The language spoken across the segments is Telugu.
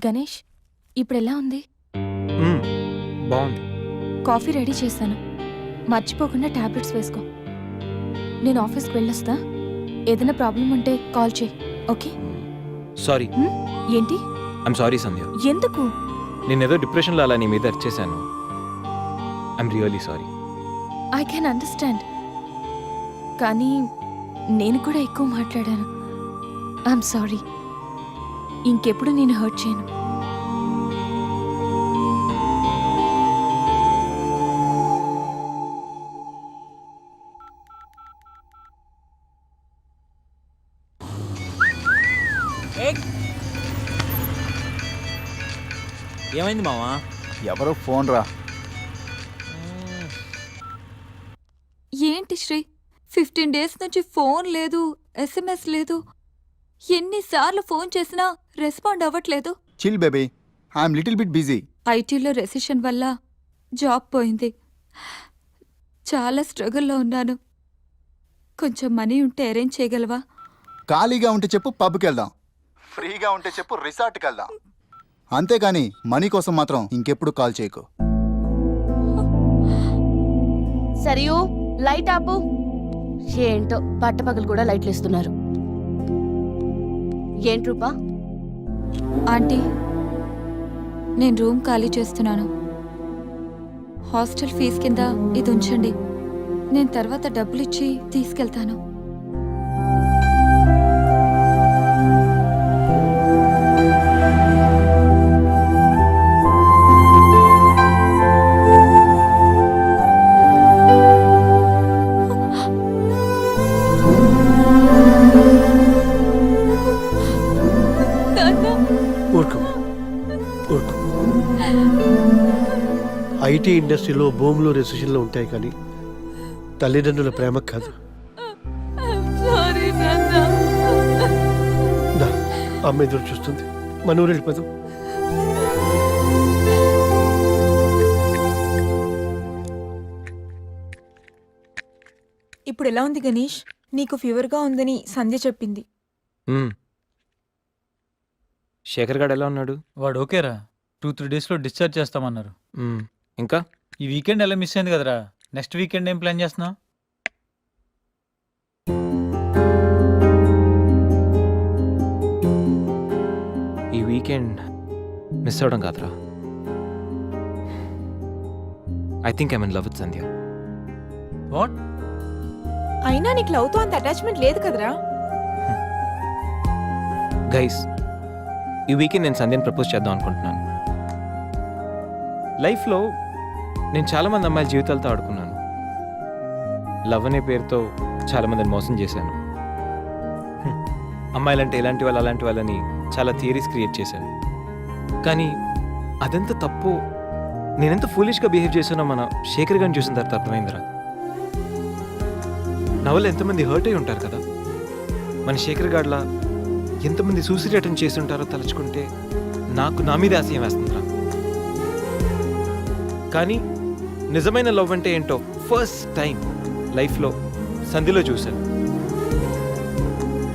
గణేష్, ఇప్పుడెలా ఉంది? బాగుంది. కాఫీ రెడీ చేశాను. మర్చిపోకుండా టాబ్లెట్స్ వేసుకో. నేను ఆఫీస్కి వెళ్ళొస్తా. ఏదైనా ప్రాబ్లం ఉంటే కాల్ చేయి, ఓకే? సారీ. ఏంటి? I'm sorry Sandhya. ఎందుకు? నేనేదో డిప్రెషన్లో అలా నీ మీద అరిచేశాను. I'm really sorry. I can understand. కానీ నేను కూడా ఎక్కువ మాట్లాడాను. I'm sorry. ఇంకెప్పుడు నేను హర్ట్ చేయను. ఏమైంది మావా? ఎవరో ఫోన్ రా. ఏంటి శ్రీ, 15 days నుంచి ఫోన్ లేదు, SMS లేదు. ఎన్నిసార్లు ఫోన్ చేసినా రెస్పాండ్ అవ్వట్లేదు. Chill baby, I'm little bit busy. ఐటీలో రెసిషన్ వల్ల జాబ్ పోయింది. చాలా స్ట్రగుల్లో ఉన్నాను. కొంచెం మనీ ఉంటే అరేంజ్ చేయగలవా? ఖాళీగా ఉంటే చెప్పు, పబ్కి వెళ్దాం. ఫ్రీగా ఉంటే చెప్పు, రిసార్ట్కి వెళ్దాం. అంతేగాని మనీ కోసం మాత్రం ఇంకెప్పుడు కాల్ చేయకు. సరియు, లైట్ ఆపు. ఏంటో పట్టపగలు కూడా లైట్లు ఇస్తున్నారు. ఏంటి రూపా? ఆంటీ, నేను రూమ్ ఖాళీ చేస్తున్నాను. హాస్టల్ ఫీజు కింద ఇది ఉంచండి. నేను తర్వాత డబ్బులు ఇచ్చి తీసుకెళ్తాను. ఐటీ ఇండస్ట్రీలో భూములు రెసిషన్లో ఉంటాయి, కానీ తల్లిదండ్రుల ప్రేమ కాదు. అమ్మ ఎదురు చూస్తుంది. మన ఊరు వెళ్ళిపోదాం. ఇప్పుడు ఎలా ఉంది గణేష్? నీకు ఫీవర్గా ఉందని సంధ్య చెప్పింది. శేఖర్ గాడు ఎలా ఉన్నాడు? వాడు ఓకేరా. 2-3 daysలో డిశ్చార్జ్ చేస్తామన్నారు. ఇంకా ఈ వీకెండ్ ఎలా మిస్ అయింది కదరా. నెక్స్ట్ వీకెండ్ ఏం ప్లాన్ చేస్తున్నావు? ఈ వీకెండ్ మిస్ అవడం కాదురా. I think I'm in love with Sandhya. What? అయినా నీకు లవ్తో అంత అటాచ్మెంట్ లేదు కదరా. గైస్, ఈ వీకెండ్ నేను సంధ్యని ప్రపోజ్ చేద్దాం అనుకుంటున్నాను. లైఫ్లో నేను చాలామంది అమ్మాయిల జీవితాలతో ఆడుకున్నాను. లవ్ అనే పేరుతో చాలామందిని మోసం చేశాను. అమ్మాయిలంటే ఇలాంటి వాళ్ళు అలాంటి వాళ్ళని చాలా థియరీస్ క్రియేట్ చేశాను. కానీ అదెంత తప్పు, నేనెంత ఫూలిష్గా బిహేవ్ చేశానో మన శేఖర్ గారిని చూసిన తర్వాత అర్థమైందిరా. నా వల్ల ఎంతమంది హర్ట్ అయి ఉంటారు కదా. మన శేఖర్ గాడ్లా ఎంతమంది సూసైడ్ అటెంప్ట్ చేసి ఉంటారో తలుచుకుంటే నాకు నా మీద ఆశయం వేస్తుందిరా. కానీ నిజమైన లవ్ అంటే ఏంటో ఫస్ట్ టైం లైఫ్లో సంధ్యలో చూశాను.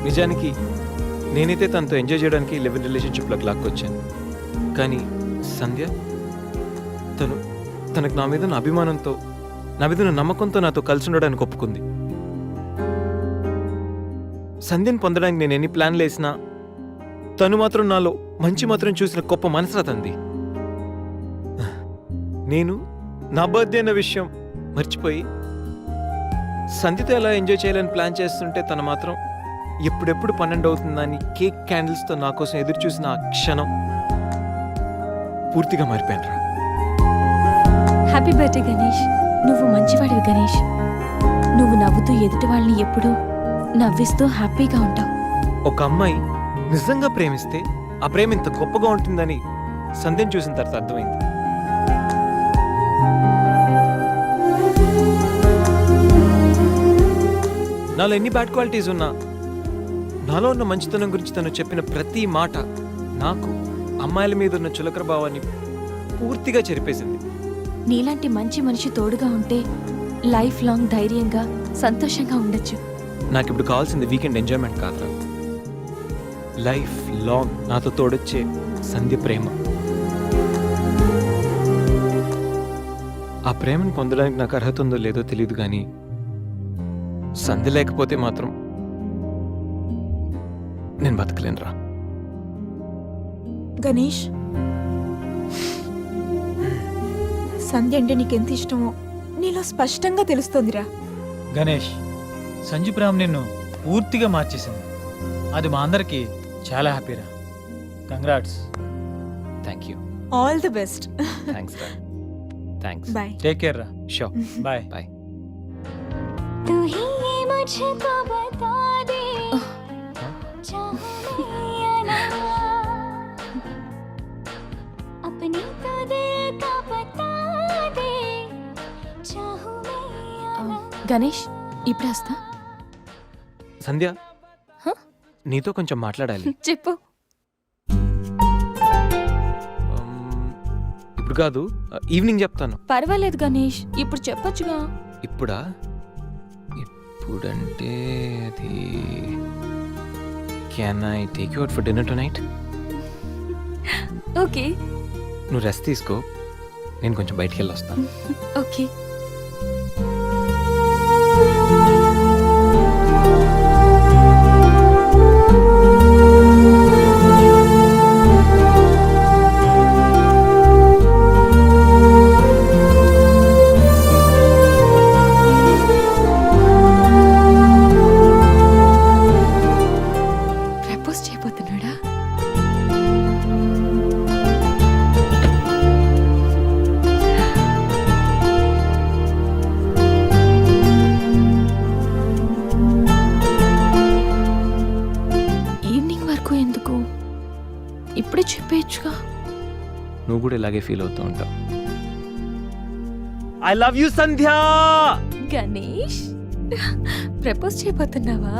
నిజానికి నేనైతే తనతో ఎంజాయ్ చేయడానికి లివ్ ఇన్ రిలేషన్షిప్లోకి లాక్కొచ్చాను. కానీ సంధ్య తనకు నా మీద ఉన్న అభిమానంతో, నా మీద ఉన్న నమ్మకంతో నాతో కలిసి ఉండడానికి ఒప్పుకుంది. సంధ్యను పొందడానికి నేను ఎన్ని ప్లాన్లు వేసినా తను మాత్రం నాలో మంచి మాత్రం చూసిన గొప్ప మనసురా తంది. నేను నా బర్త్డే అన్న విషయం మర్చిపోయి సంధ్యతో ఎలా ఎంజాయ్ చేయాలని ప్లాన్ చేస్తుంటే తను మాత్రం ఎప్పుడెప్పుడు 12 అవుతుందని కేక్ క్యాండిల్స్తో నా కోసం ఎదురు చూసిన ఆ క్షణం పూర్తిగా మారిపోయాను రా. Happy birthday Ganesh. నువ్వు మంచివాడివి గణేష్. నువ్వు నవ్వుతూ ఎదుటి వాళ్ళని ఎప్పుడూ నవ్విస్తూ హ్యాపీగా ఉంటావు. ఒక అమ్మాయి నిజంగా ప్రేమిస్తే ఆ ప్రేమ ఇంత గొప్పగా ఉంటుందని సంధ్యను చూసిన తర్వాత అర్థమైంది. నాలో ఎన్ని బ్యాడ్ క్వాలిటీస్ ఉన్నా నాలో ఉన్న మంచితనం గురించి తను చెప్పిన ప్రతి మాట నాకు అమ్మాయిల మీద ఉన్న చులకర భావాన్ని పూర్తిగా చెరిపేసింది. నీలాంటి మంచి మనిషి తోడుగా ఉంటే లైఫ్ లాంగ్ ధైర్యంగా సంతోషంగా ఉండొచ్చు. నాకు ఇప్పుడు కావాల్సింది వీకెండ్ ఎంజాయ్మెంట్ కాదురా, లైఫ్ లాంగ్ నాతో తోడొచ్చే సంధ్య ప్రేమ. ఆ ప్రేమను పొందడానికి నాకు అర్హత ఉందో లేదో తెలియదు కానీ సంధ్య లేకపోతే మాత్రం నేను బతకలేనురా. గణేష్, సంధ్య అంటే నీకెంత ఇష్టమో నీలో స్పష్టంగా తెలుస్తోందిరా. గణేష్, సంజు ప్రేమ నిన్ను పూర్తిగా మార్చేసింది. అది మా అందరికి చాలా హ్యాపీరా. Congrats. Thank you. All the best. Thanks రా. థ్యాంక్స్. బాయ్. టేక్ కేర్ రా. షో. బాయ్. బాయ్. तू ही मुझको बता दे चाहूं मैं या ना अपनी तो दिल का बता दे चाहूं मैं या ना గణేష్ ఇప్పుడు వస్తా. సంధ్య హ? నీతో కొంచెం మాట్లాడాలి. చెప్పు. ఇప్పుడు కాదు, ఈవినింగ్ చెప్తాను. పర్వాలేదు గణేష్, ఇప్పుడు చెప్పొచ్చుగా. ఇప్పుడా? ఇప్పుడంటే అది can I take you out for dinner tonight? Okay. నువ్వు రెస్ట్ తీసుకో, నేను కొంచెం బయటికి వెళ్ళి వస్తాను. ఓకే. ప్రపోజ్ చేయబోతున్నాడా? ఈవినింగ్ వరకు ఎందుకు? ఇప్పుడే చెప్పేయచ్చుగా. నువ్వు కూడా ఇలాగే ఫీల్ అవుతూ ఉంటావు. I love you Sandhya. Ganesh, propose చేయబోతున్నావా?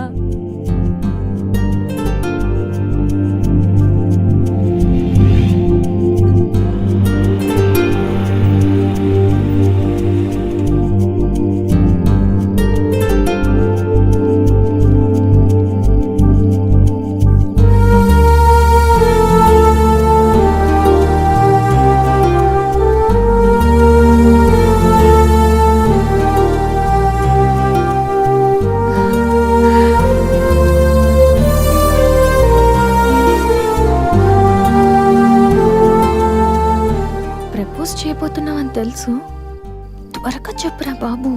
ప్రపోజ్ చేయబోతున్నావని తెలుసు, త్వరగా చెప్పురా బాబు.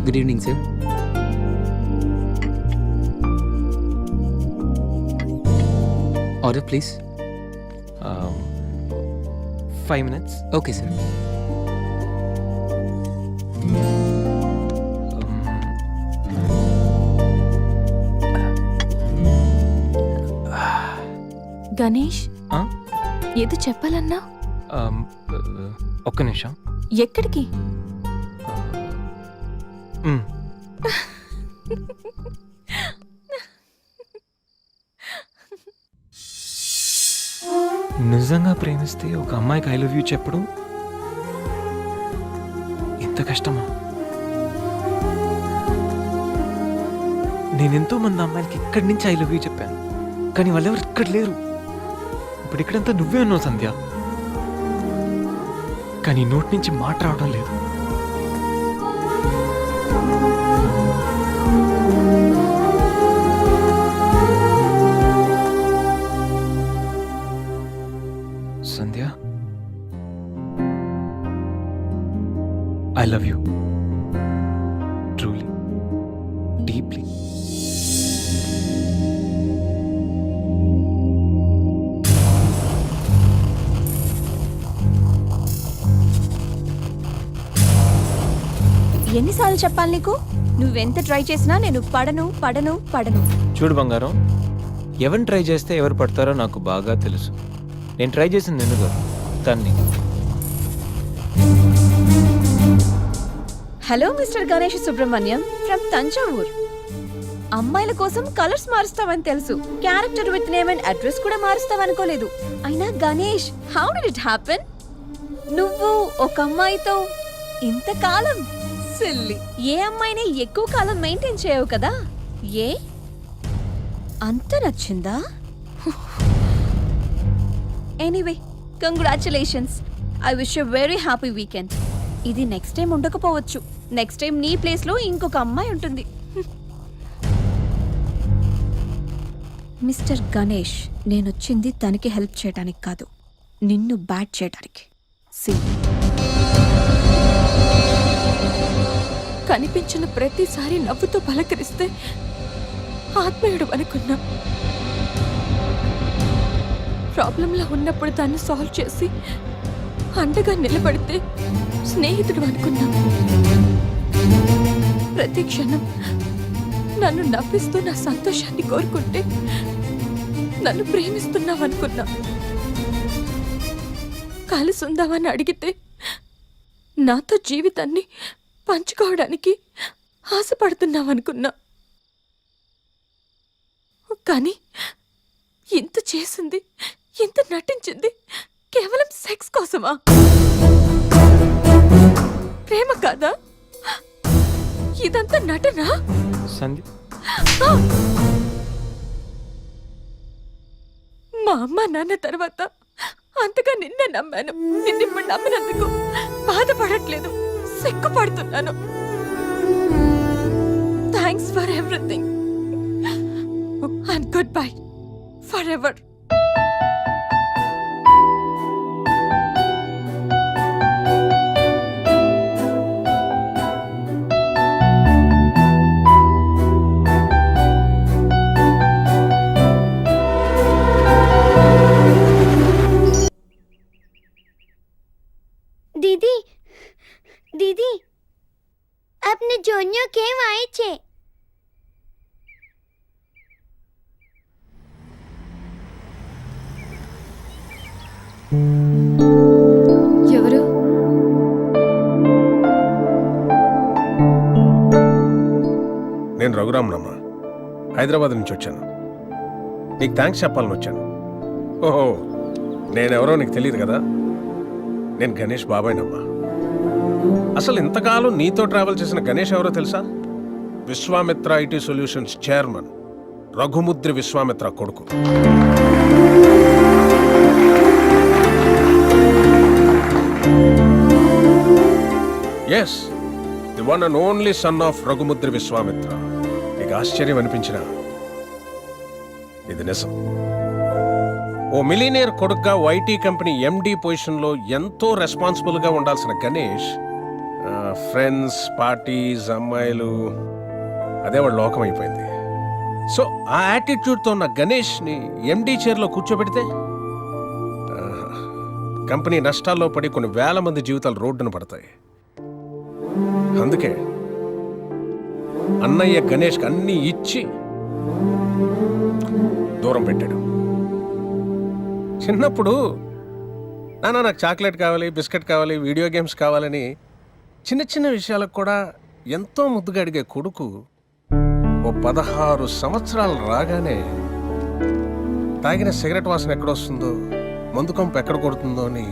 Good evening sir. Order please. 5 minutes. Okay sir. Ganesh, ఆ? ఏదో చెప్పాలన్నా? ఒక్క నిమిషం. ఎక్కడికి? మ్. నిజంగా ప్రేమిస్తే ఒక అమ్మాయికి ఐ లవ్ యూ చెప్పడం ఇంత కష్టమా? నేను ఎంతో మంది అమ్మాయిలకి ఇక్కడి నుంచి ఐ లవ్ యూ చెప్పాను, కానీ వాళ్ళెవరు ఇక్కడ లేరు. ఇప్పుడు ఇక్కడంతా నువ్వే ఉన్నావు సంధ్య, కానీ నోటి నుంచి మాట రావడం లేదు. Sandhya, I love you truly, deeply. ఎన్నిసార్లు చెప్పాలి నీకు? నువ్వెంత ట్రై చేసినా నేను పడను పడను పడను. చూడు బంగారం, ఎవరిని ట్రై చేస్తే ఎవరు పడతారో నాకు బాగా తెలుసు. నేను ట్రై చేసింది నిన్ను కాదు, తన్ని. Hello mister Ganesh Subrahmanyam from Thanjavur. అమ్మాయిల కోసం కలర్స్ మారుస్తావని తెలుసు, character with name and address కూడా మారుస్తావనుకోలేదు. అయినా Ganesh, how did it happen? నువ్వు ఒక అమ్మాయితో ఇంతకాలం సిల్లి, ఏ అమ్మాయిని ఎక్కువ కాలం మెయింటైన్ చేయవు కదా? ఏ అంత నచ్చిందా? Anyway, congratulations. I wish you very happy weekend. ఇది నెక్స్ట్ టైం ఉండకపోవచ్చు. నెక్స్ట్ టైం నీ ప్లేస్లో ఇంకొక అమ్మాయి ఉంటుంది. మిస్టర్ గణేష్, నేనొచ్చింది తనకి హెల్ప్ చేయడానికి కాదు, నిన్ను బ్యాట్ చేయడానికి. సి కనిపించిన ప్రతిసారి నవ్వుతో పలకరిస్తే ఆత్మీయుడు అనుకున్నా. ప్రాబ్లంలో ఉన్నప్పుడు దాన్ని సాల్వ్ చేసి అండగా నిలబడితే స్నేహితుడు అనుకున్నా. ప్రతి క్షణం నన్ను నవ్విస్తూ నా సంతోషాన్ని కోరుకుంటే నన్ను ప్రేమిస్తున్నావనుకున్నా. కలిసి ఉందామని అడిగితే నాతో జీవితాన్ని పంచుకోవడానికి ఆశపడుతున్నావనుకున్నా. కానీ ఇంత చేసింది, ఇంత నటించింది కేవలం సెక్స్ కోసమా? ప్రేమ కాదా? ఇదంతా నటనా? సందీప్, మా అమ్మ నాన్న తర్వాత అంతగా నిన్నే నమ్మాను. నిన్నిప్పుడు నమ్మినందుకు బాధపడట్లేదు, సిగ్గుపడుతున్నాను. Thanks for everything and goodbye forever. दीदी दीदी अपने जोनियो केम आए छे? ఎవరు? నేను రఘురామనమ్మ, హైదరాబాద్ నుంచి వచ్చాను. నీకు థ్యాంక్స్ చెప్పాలని వచ్చాను. ఓహో, నేనెవరో నీకు తెలియదు కదా. నేను గణేష్ బాబాయ్నమ్మా. అసలు ఇంతకాలం నీతో ట్రావెల్ చేసిన గణేష్ ఎవరో తెలుసా? Vishwamitra IT solutions chairman Raghumudri Vishwamitra కొడుకు. Yes, the one and only son of Raghumudri Vishwamitra. నీకు ఆశ్చర్యం అనిపించిన ఇది నిజం. ఓ మిలీనియర్ కొడుకుగా ఐటీ కంపెనీ ఎండి పొజిషన్లో ఎంతో రెస్పాన్సిబుల్గా ఉండాల్సిన గణేష్ ఫ్రెండ్స్, పార్టీస్, అమ్మాయిలు, అదే వాడు లోకం అయిపోయింది. సో ఆ యాటిట్యూడ్తో ఉన్న గణేష్ని ఎండి చైర్లో కూర్చోబెడితే కంపెనీ నష్టాల్లో పడి కొన్ని వేల మంది జీవితాలు రోడ్డున పడతాయి. అందుకే అన్నయ్య గణేష్కి అన్నీ ఇచ్చి దూరం పెట్టాడు. చిన్నప్పుడు నాన్న నాకు చాక్లెట్ కావాలి, బిస్కెట్ కావాలి, వీడియో గేమ్స్ కావాలని చిన్న చిన్న విషయాలకు కూడా ఎంతో ముద్దుగా అడిగే కొడుకు ఓ 16 సంవత్సరాలు రాగానే తాగిన సిగరెట్ వాసన ఎక్కడొస్తుందో, మందు కంపు ఎక్కడ కొడుతుందో అని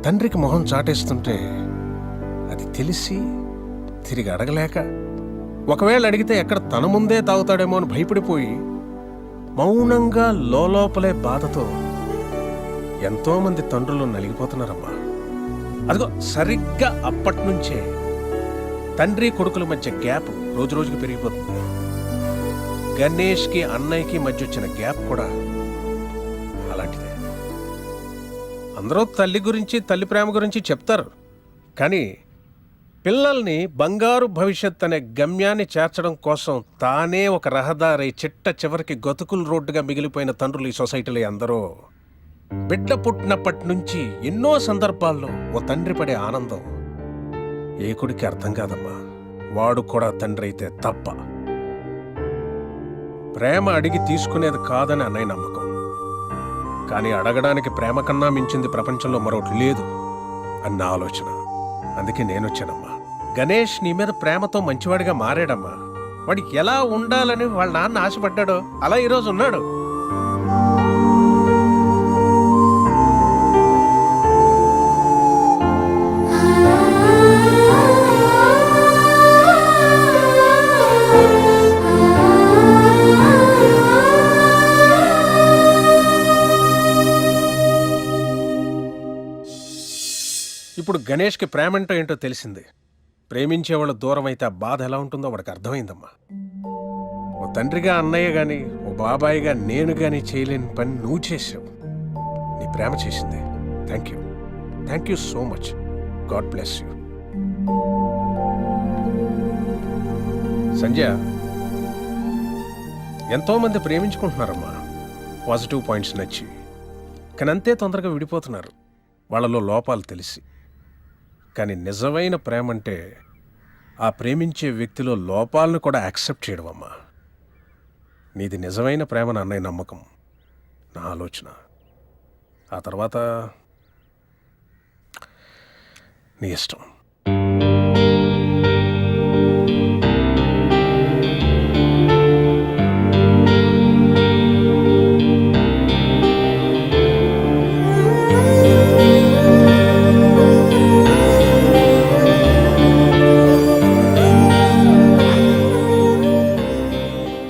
తండ్రికి మొహం చాటేస్తుంటే అది తెలిసి తిరిగి అడగలేక, ఒకవేళ అడిగితే ఎక్కడ తన ముందే తాగుతాడేమో అని భయపడిపోయి మౌనంగా లోపలే బాధతో ఎంతోమంది తండ్రులు నలిగిపోతున్నారమ్మా. అదిగో సరిగ్గా అప్పటినుంచే తండ్రి కొడుకుల మధ్య గ్యాప్ రోజు రోజుకి పెరిగిపోతుంది. గణేష్కి అన్నయ్యకి మధ్య వచ్చిన గ్యాప్ కూడా అలాంటిదే. అందరూ తల్లి గురించి, తల్లి ప్రేమ గురించి చెప్తారు, కానీ పిల్లల్ని బంగారు భవిష్యత్ అనే గమ్యాన్ని చేర్చడం కోసం తానే ఒక రహదారి చిట్ట చివరికి గతుకుల రోడ్డుగా మిగిలిపోయిన తండ్రులు ఈ సొసైటీలో అందరూ. బిడ్డ పుట్టినప్పటి నుంచి ఎన్నో సందర్భాల్లో ఓ తండ్రి పడే ఆనందం ఏ కొడుకు అర్థం కాదమ్మా. వాడు కూడా తండ్రి అయితే తప్ప. ప్రేమ అడిగి తీసుకునేది కాదని అన్నయ్య నమ్మకం. కానీ అడగడానికి ప్రేమ కన్నా మించింది ప్రపంచంలో మరొకటి లేదు అన్న ఆలోచన. అందుకే నేనొచ్చానమ్మా. గణేష్ నీ మీద ప్రేమతో మంచివాడిగా మారాడమ్మా. వాడికి ఎలా ఉండాలని వాళ్ళ నాన్న ఆశపడ్డాడో అలా ఈరోజు ఉన్నాడు. గణేష్కి ప్రేమంటో ఏంటో తెలిసింది. ప్రేమించేవాళ్ళు దూరం అయితే ఆ బాధ ఎలా ఉంటుందో వాడికి అర్థమైందమ్మా. ఓ తండ్రిగా అన్నయ్య గాని, ఓ బాబాయిగా నేను గాని చేయలేని పని నువ్వు చేసావు. నీ ప్రేమ చేసింది. Thank you so much. God bless you. Sanjay, ఎంతోమంది ప్రేమించుకుంటున్నారమ్మా, పాజిటివ్ పాయింట్స్ నచ్చి. కానీ అంతే తొందరగా విడిపోతున్నారు వాళ్ళలో లోపాలు తెలిసి. కానీ నిజమైన ప్రేమ అంటే ఆ ప్రేమించే వ్యక్తిలో లోపాలను కూడా యాక్సెప్ట్ చేయడం అమ్మా. నీది నిజమైన ప్రేమ నా అన్నయ్య నమ్మకం, నా ఆలోచన. ఆ తర్వాత నీ ఇష్టం.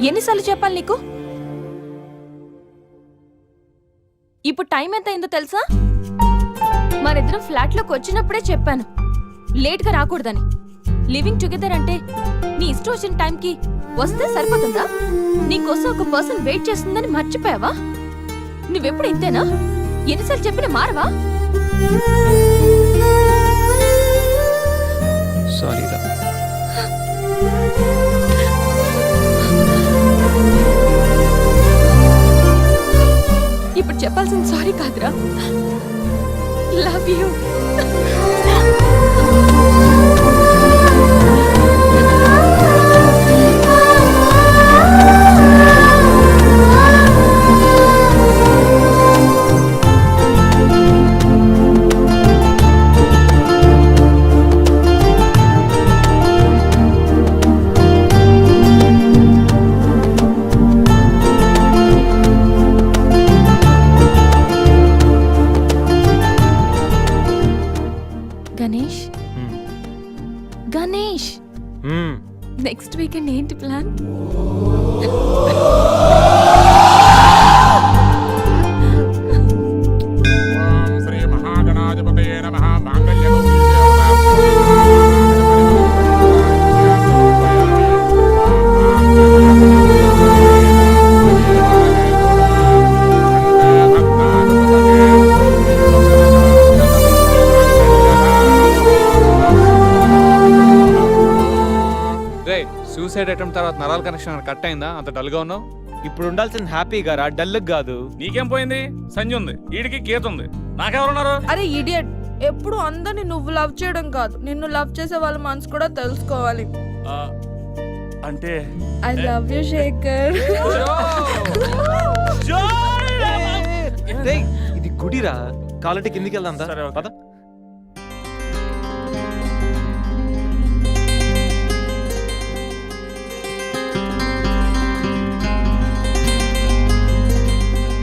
ఎన్నిసార్లు చెప్పాలి నీకు? ఇప్పుడు టైం ఎంత అయిందో తెలుసా? మరిద్దరం ఫ్లాట్లోకి వచ్చినప్పుడే చెప్పాను లేట్గా రాకూడదని. లివింగ్ టుగెదర్ అంటే నీ ఇష్టం వచ్చిన టైంకి వస్తే సరిపోతుందా? నీకోసం ఒక పర్సన్ వెయిట్ చేస్తుందని మర్చిపోయావా? నువ్వెప్పుడు ఇంతేనా? ఎన్నిసార్లు చెప్పినా మారవా? సారీ రా. ఇప్పుడు చెప్పాల్సిన సారీ కాదురా, love you. Ganesh, Ganesh, next weekend ఏంటి ప్లాన్? శ్రీ మహాగణాధిపతయే నమః. సూసైడ్ అటెంప్ట్ తర్వాత నరాల కనెక్షన్ కట్ అయిందా? అంత డల్గా ఉన్నావు. ఇప్పుడు ఉండాల్సిన హ్యాపీగా రా, డల్ కాదు. నీకేం పోయింది? సంజయ్ ఉంది, వీడికి గీత ఉంది, నాకెవరున్నారు? అరే ఇడియట్, ఎప్పుడు అందరిని నువ్వు లవ్ చేయడం కాదు, నిన్ను లవ్ చేసే వాళ్ళ మనసు కూడా తెలుసుకోవాలి. అంటే ఐ లవ్ యూ శేఖర్. ఇది గుడిరా, కాలంటే కిందికి వెళ్దాం. పద.